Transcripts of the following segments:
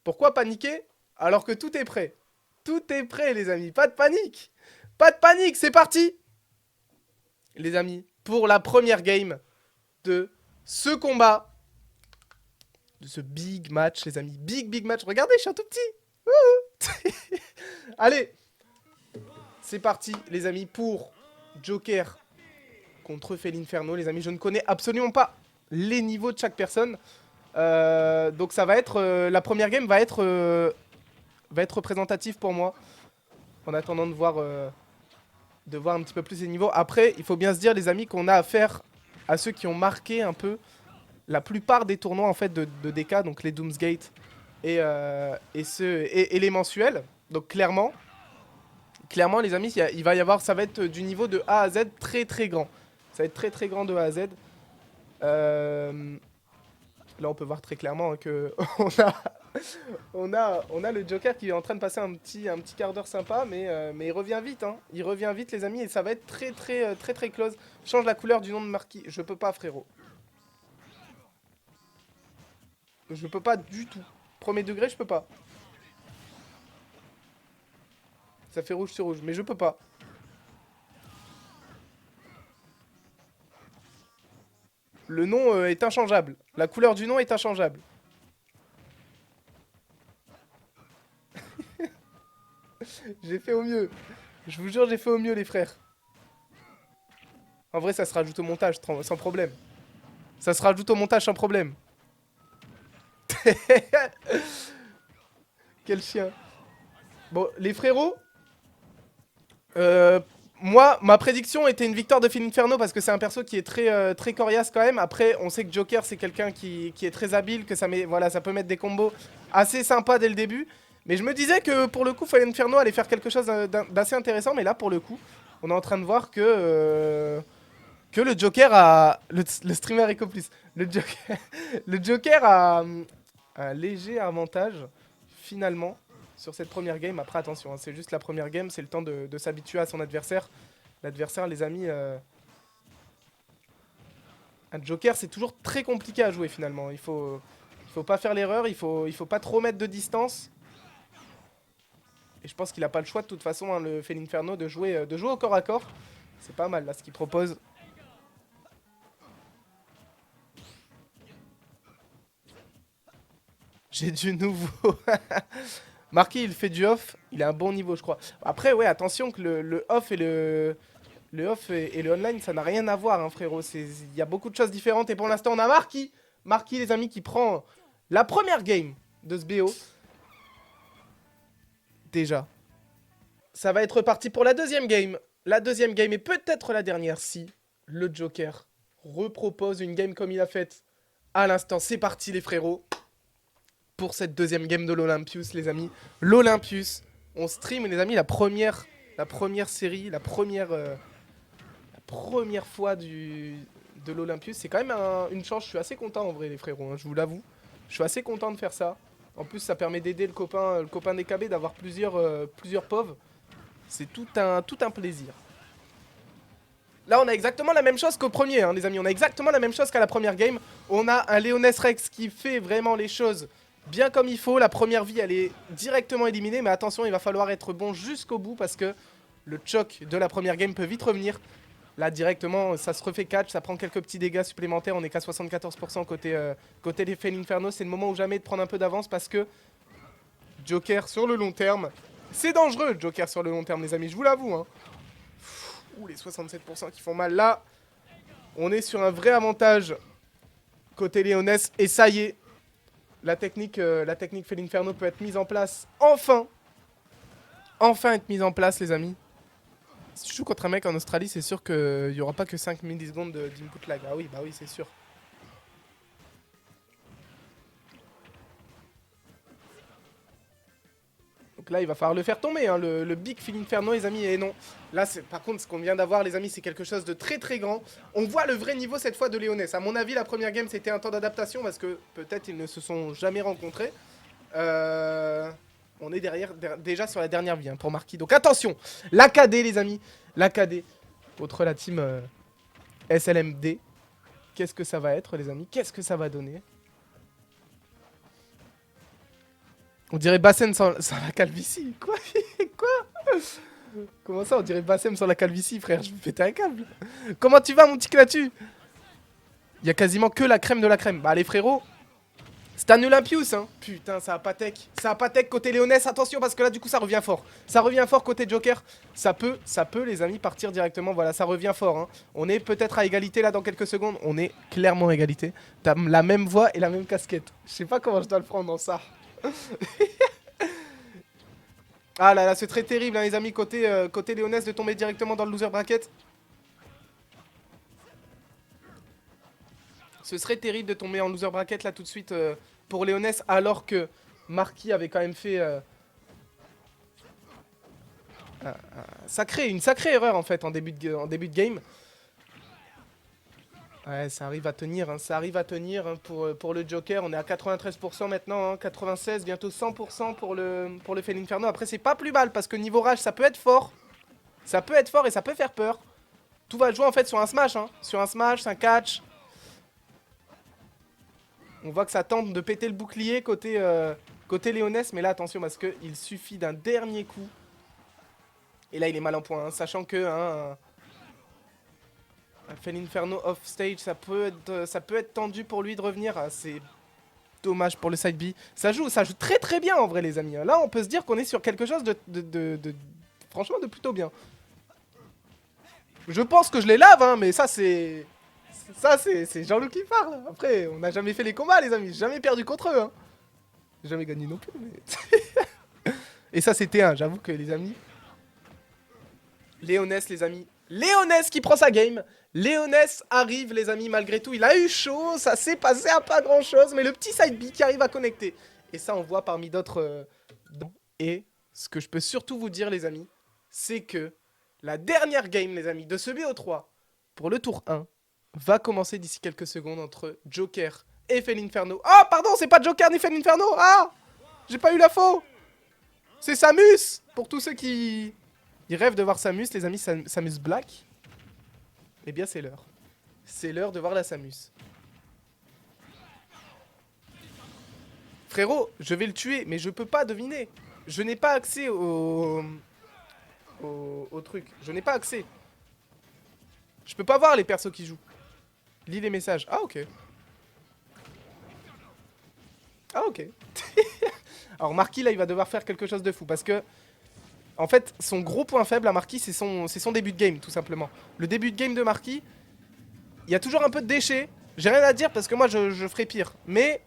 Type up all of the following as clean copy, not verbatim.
Pourquoi paniquer alors que tout est prêt? Tout est prêt, les amis. Pas de panique. Pas de panique, c'est parti. Les amis, pour la première game de ce combat, de ce big match, les amis. Big match. Regardez, je suis un tout petit. Allez, c'est parti, les amis, pour Joker contre Felinferno. Les amis, je ne connais absolument pas les niveaux de chaque personne. Donc ça va être... la première game va être représentative pour moi. En attendant de voir un petit peu plus les niveaux. Après, il faut bien se dire, les amis, qu'on a affaire à ceux qui ont marqué un peu la plupart des tournois en fait de DK, donc les Doomsgate et les mensuels. Donc clairement, les amis, il va y avoir, ça va être du niveau de A à Z très grand. Ça va être très grand de A à Z. Là, on peut voir très clairement hein, que on a le Joker qui est en train de passer un petit quart d'heure sympa, mais il revient vite. Hein. Il revient vite, les amis, et ça va être très close. Change la couleur du nom de Marquis. Je peux pas, frérot. Je peux pas du tout. Premier degré, je peux pas. Ça fait rouge sur rouge, mais je peux pas. Le nom est inchangeable. La couleur du nom est inchangeable. J'ai fait au mieux. Je vous jure, j'ai fait au mieux, les frères. En vrai, ça se rajoute au montage sans problème. Ça se rajoute au montage sans problème. Quel chien. Bon, les frérots, euh, moi, ma prédiction était une victoire de Felinferno parce que c'est un perso qui est très coriace quand même. Après, on sait que Joker, c'est quelqu'un qui est très habile, que voilà, ça peut mettre des combos assez sympas dès le début. Mais je me disais que pour le coup, Felinferno allait faire quelque chose d'assez intéressant. Mais là, pour le coup, on est en train de voir que le Joker a... Le streamer Eco Plus. Le Joker, le Joker a un léger avantage, finalement, sur cette première game. Après, attention, hein, c'est juste la première game, c'est le temps de s'habituer à son adversaire. L'adversaire, les amis... un Joker, c'est toujours très compliqué à jouer, finalement. Il faut pas faire l'erreur, il faut pas trop mettre de distance. Et je pense qu'il a pas le choix, de toute façon, hein, le Felinferno, de jouer au corps à corps. C'est pas mal, là, ce qu'il propose. J'ai du nouveau. Marquis, il fait du off, il a un bon niveau, je crois. Après, ouais, attention que le off et le off et le online, ça n'a rien à voir, hein, frérot. Il y a beaucoup de choses différentes. Et pour l'instant, on a Marquis. Marquis, les amis, qui prend la première game de ce BO. Déjà. Ça va être parti pour la deuxième game. La deuxième game est peut-être la dernière si le Joker repropose une game comme il a faite à l'instant. C'est parti, les frérots. Pour cette deuxième game de l'Olympius, les amis. L'Olympius, on stream, les amis, la première série, la première fois de l'Olympius. C'est quand même une chance, je suis assez content en vrai, les frérots, hein, je vous l'avoue. Je suis assez content de faire ça. En plus, ça permet d'aider le copain DKB d'avoir plusieurs POV. C'est tout un plaisir. Là, on a exactement la même chose qu'au premier, hein, les amis. On a exactement la même chose qu'à la première game. On a un Léonès Rex qui fait vraiment les choses bien comme il faut. La première vie, elle est directement éliminée. Mais attention, il va falloir être bon jusqu'au bout parce que le choc de la première game peut vite revenir. Là, directement, ça se refait catch. Ça prend quelques petits dégâts supplémentaires. On est qu'à 74% côté les Felinferno. C'est le moment ou jamais de prendre un peu d'avance parce que Joker sur le long terme, c'est dangereux, Joker sur le long terme, les amis. Je vous l'avoue, hein. Ouh, les 67% qui font mal. Là, on est sur un vrai avantage côté Léonès. Et ça y est, la technique Felinferno peut être mise en place. Enfin être mise en place, les amis. Si je joue contre un mec en Australie, c'est sûr qu'il n'y aura pas que 5 millisecondes d'input lag. Ah oui, bah oui, c'est sûr. Donc là, il va falloir le faire tomber, hein, le Big Felinferno, les amis. Et non, là, par contre, ce qu'on vient d'avoir, les amis, c'est quelque chose de très grand. On voit le vrai niveau cette fois de Léonès. À mon avis, la première game, c'était un temps d'adaptation parce que peut-être ils ne se sont jamais rencontrés. On est déjà sur la dernière vie hein, pour Marquis. Donc attention, l'AKD, les amis. L'AKD contre la team SLMD. Qu'est-ce que ça va être, les amis? Qu'est-ce que ça va donner? On dirait Bassem sans la calvitie. Quoi? Quoi? Comment ça, on dirait Bassem sans la calvitie, frère? Je vais péter un câble. Comment tu vas, mon petit Clatu? Il y a quasiment que la crème de la crème. Bah, les frérots, c'est un Olympius, hein. Putain, ça a pas tech. Ça a pas tech côté Léonès. Attention, parce que là, du coup, ça revient fort. Ça revient fort côté Joker. Ça peut, les amis, partir directement. Voilà, ça revient fort, hein. On est peut-être à égalité, là, dans quelques secondes. On est clairement à égalité. T'as la même voix et la même casquette. Je sais pas comment je dois le prendre dans ça. Ah là là, c'est très terrible, hein, les amis, côté Léonès, de tomber directement dans le loser bracket. Ce serait terrible de tomber en loser bracket là tout de suite pour Léonès, alors que Marquis avait quand même fait une sacrée erreur en fait en début de game. Ouais, ça arrive à tenir, hein, ça arrive à tenir, hein, pour le Joker. On est à 93% maintenant, hein, 96, bientôt 100% pour le Fel Inferno. Après, c'est pas plus mal parce que niveau rage, ça peut être fort. Ça peut être fort et ça peut faire peur. Tout va jouer en fait sur un smash, hein, sur un smash, un catch. On voit que ça tente de péter le bouclier côté Léonès, mais là attention parce qu'il suffit d'un dernier coup. Et là il est mal en point, hein, sachant que un Fel Inferno off stage, ça peut être tendu pour lui de revenir. Ah, c'est dommage pour le side B. Ça joue très très bien en vrai les amis. Là on peut se dire qu'on est sur quelque chose franchement de plutôt bien. Je pense que je les lave, hein, mais ça c'est... Ça c'est Jean-Loup qui parle. Après on n'a jamais fait les combats les amis, jamais perdu contre eux, hein. Jamais gagné non plus, mais... Et ça, c'était un, j'avoue que les amis... Léonès, les amis. Léonès qui prend sa game. Léonès arrive, les amis, malgré tout. Il a eu chaud, ça s'est passé à pas grand-chose, mais le petit side B qui arrive à connecter. Et ça, on voit parmi d'autres... Et ce que je peux surtout vous dire, les amis, c'est que la dernière game, les amis, de ce BO3, pour le tour 1, va commencer d'ici quelques secondes entre Joker et Fel Inferno. Ah, pardon, c'est pas Joker ni Fel Inferno. Ah, j'ai pas eu la faux. C'est Samus. Pour tous ceux qui rêvent de voir Samus, les amis, Samus Black. Eh bien, c'est l'heure. C'est l'heure de voir la Samus. Frérot, je vais le tuer, mais je peux pas deviner. Je n'ai pas accès au truc. Je n'ai pas accès. Je peux pas voir les persos qui jouent. Lis les messages. Ah, ok. Ah, ok. Alors, Marquis, là, il va devoir faire quelque chose de fou. Parce que, en fait, son gros point faible à Marquis, c'est son début de game, tout simplement. Le début de game de Marquis, il y a toujours un peu de déchets. J'ai rien à dire parce que moi, je ferai pire. Mais,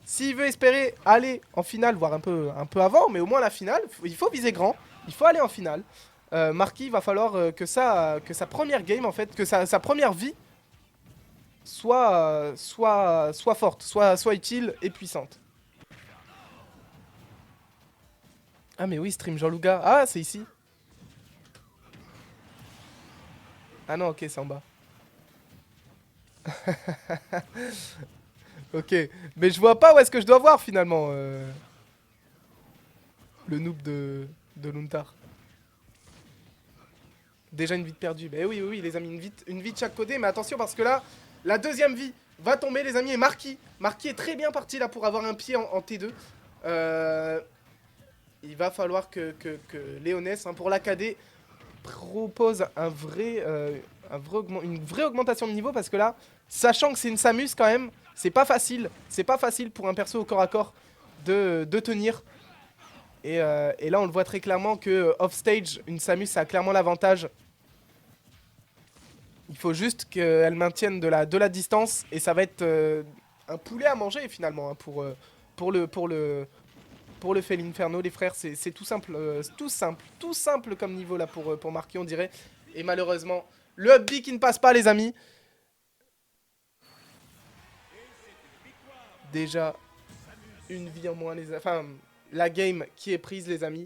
s'il veut espérer aller en finale, voire un peu avant, mais au moins la finale, il faut viser grand. Il faut aller en finale. Marquis, il va falloir que sa première game, en fait, que sa première vie soit forte, soit utile et puissante. Ah mais oui, stream Jean-Louga. Ah, c'est ici. Ah non, ok, c'est en bas. Ok, mais je vois pas où est-ce que je dois voir finalement le noob de Luntar. Déjà une vie de perdue. Mais oui, oui, oui, les amis, une vie de chaque côté. Mais attention parce que là, la deuxième vie va tomber, les amis. Et Marquis est très bien parti là pour avoir un pied en T2. Il va falloir que Léonès, hein, pour l'AKD, propose une vraie augmentation de niveau. Parce que là, sachant que c'est une Samus quand même, c'est pas facile. C'est pas facile pour un perso au corps à corps de tenir. Et là, on le voit très clairement que off-stage, une Samus a clairement l'avantage. Il faut juste qu'elle maintienne de la distance et ça va être un poulet à manger finalement, hein, pour le Fel Inferno, les frères. C'est tout simple, tout simple comme niveau là pour marquer, on dirait. Et malheureusement, le up B qui ne passe pas, les amis. Déjà, une vie en moins, enfin, la game qui est prise, les amis.